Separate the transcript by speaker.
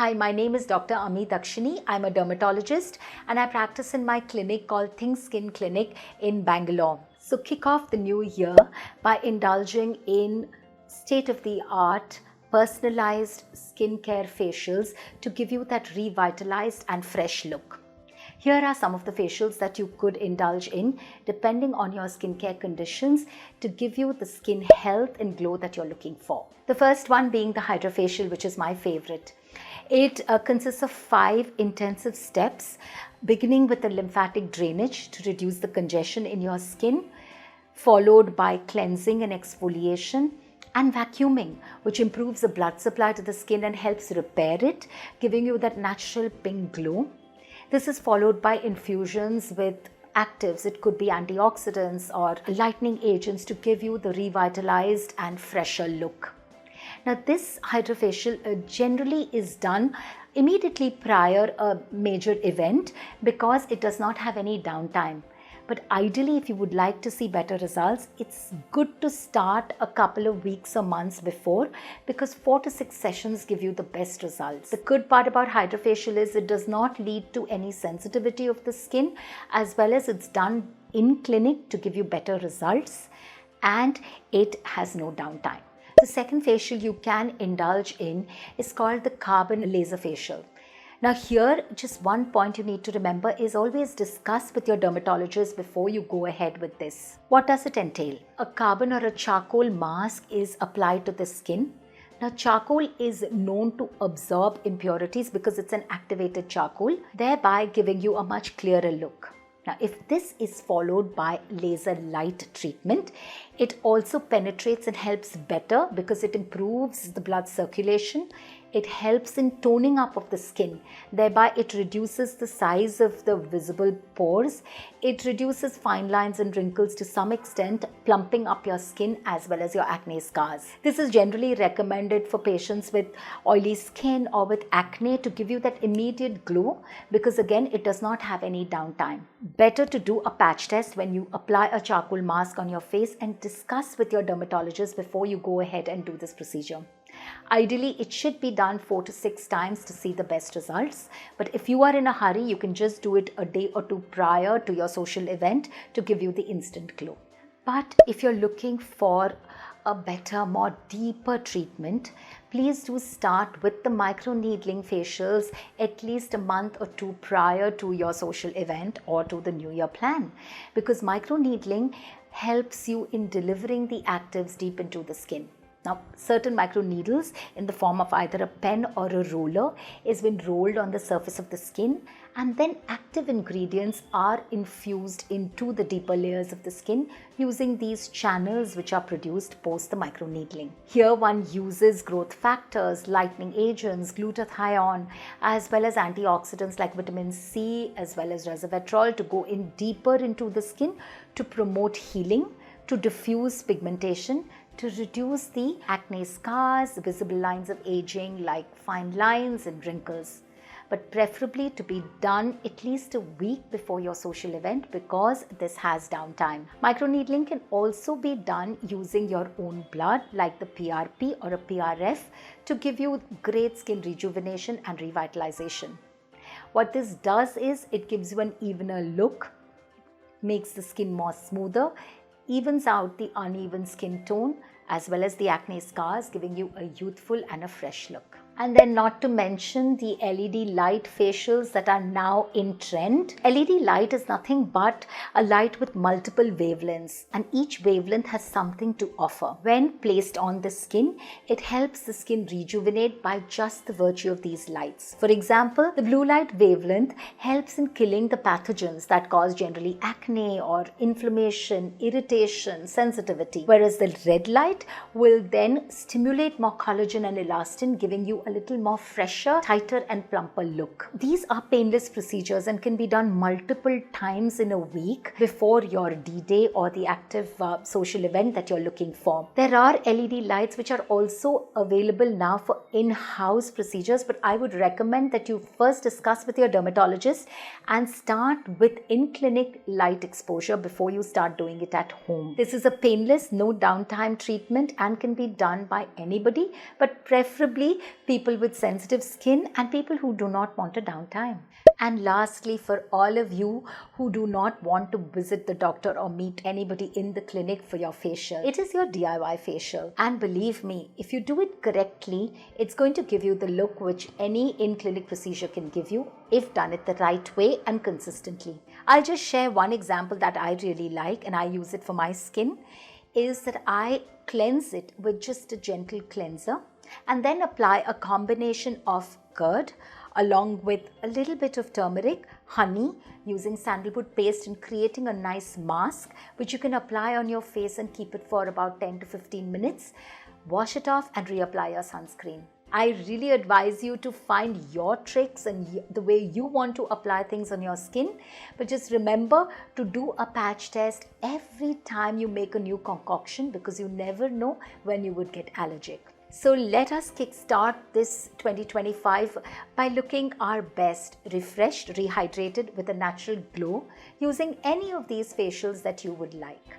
Speaker 1: Hi, my name is Dr.Amee Daxini. I'm a dermatologist and I practice in my clinic called Think Skin Clinic in Bangalore. So kick off the new year by indulging in state-of-the-art personalized skincare facials to give you that revitalized and fresh look. Here are some of the facials that you could indulge in depending on your skincare conditions to give you the skin health and glow that you're looking for. The first one being the hydrofacial, which is my favorite. It consists of 5 intensive steps, beginning with the lymphatic drainage to reduce the congestion in your skin, followed by cleansing and exfoliation, and vacuuming, which improves the blood supply to the skin and helps repair it, giving you that natural pink glow. This is followed by infusions with actives. It could be antioxidants or lightening agents to give you the revitalized and fresher look. Now, this hydrofacial generally is done immediately prior a major event because it does not have any downtime. But ideally, if you would like to see better results, it's good to start a couple of weeks or months before because 4 to 6 sessions give you the best results. The good part about hydrofacial is it does not lead to any sensitivity of the skin, as well as it's done in clinic to give you better results, and it has no downtime. The second facial you can indulge in is called the carbon laser facial. Now here, just one point you need to remember is always discuss with your dermatologist before you go ahead with this. What does it entail? A carbon or a charcoal mask is applied to the skin. Now, charcoal is known to absorb impurities because it's an activated charcoal, thereby giving you a much clearer look. Now, if this is followed by laser light treatment, it also penetrates and helps better because it improves the blood circulation. It helps in toning up of the skin, thereby it reduces the size of the visible pores. It reduces fine lines and wrinkles to some extent, plumping up your skin as well as your acne scars. This is generally recommended for patients with oily skin or with acne to give you that immediate glow because again, it does not have any downtime. Better to do a patch test when you apply a charcoal mask on your face and discuss with your dermatologist before you go ahead and do this procedure. Ideally, it should be done 4 to 6 times to see the best results. But if you are in a hurry, you can just do it a day or 2 prior to your social event to give you the instant glow. But if you're looking for a better, more deeper treatment, please do start with the microneedling facials at least a month or 2 prior to your social event or to the New Year plan. Because microneedling helps you in delivering the actives deep into the skin. Now, certain microneedles in the form of either a pen or a roller is been rolled on the surface of the skin, and then active ingredients are infused into the deeper layers of the skin using these channels which are produced post the microneedling. Here one uses growth factors, lightening agents, glutathione, as well as antioxidants like vitamin C as well as resveratrol to go in deeper into the skin to promote healing, to diffuse pigmentation, to reduce the acne scars, visible lines of aging like fine lines and wrinkles. But preferably to be done at least a week before your social event because this has downtime. Microneedling can also be done using your own blood like the PRP or a PRF to give you great skin rejuvenation and revitalization. What this does is it gives you an evener look, makes the skin more smoother, evens out the uneven skin tone as well as the acne scars, giving you a youthful and a fresh look. And then not to mention the LED light facials that are now in trend. LED light is nothing but a light with multiple wavelengths, and each wavelength has something to offer. When placed on the skin, it helps the skin rejuvenate by just the virtue of these lights. For example, the blue light wavelength helps in killing the pathogens that cause generally acne or inflammation, irritation, sensitivity. Whereas the red light will then stimulate more collagen and elastin, giving you a little more fresher, tighter and plumper look. These are painless procedures and can be done multiple times in a week before your D-Day or the active social event that you're looking for. There are LED lights which are also available now for in-house procedures, but I would recommend that you first discuss with your dermatologist and start with in-clinic light exposure before you start doing it at home. This is a painless, no downtime treatment and can be done by anybody, but preferably people with sensitive skin, and people who do not want a downtime. And lastly, for all of you who do not want to visit the doctor or meet anybody in the clinic for your facial, it is your DIY facial. And believe me, if you do it correctly, it's going to give you the look which any in-clinic procedure can give you if done it the right way and consistently. I'll just share one example that I really like and I use it for my skin, is that I cleanse it with just a gentle cleanser and then apply a combination of curd along with a little bit of turmeric, honey, using sandalwood paste and creating a nice mask which you can apply on your face and keep it for about 10 to 15 minutes. Wash it off and reapply your sunscreen. I really advise you to find your tricks and the way you want to apply things on your skin. But just remember to do a patch test every time you make a new concoction, because you never know when you would get allergic. So let us kickstart this 2025 by looking our best, refreshed, rehydrated with a natural glow using any of these facials that you would like.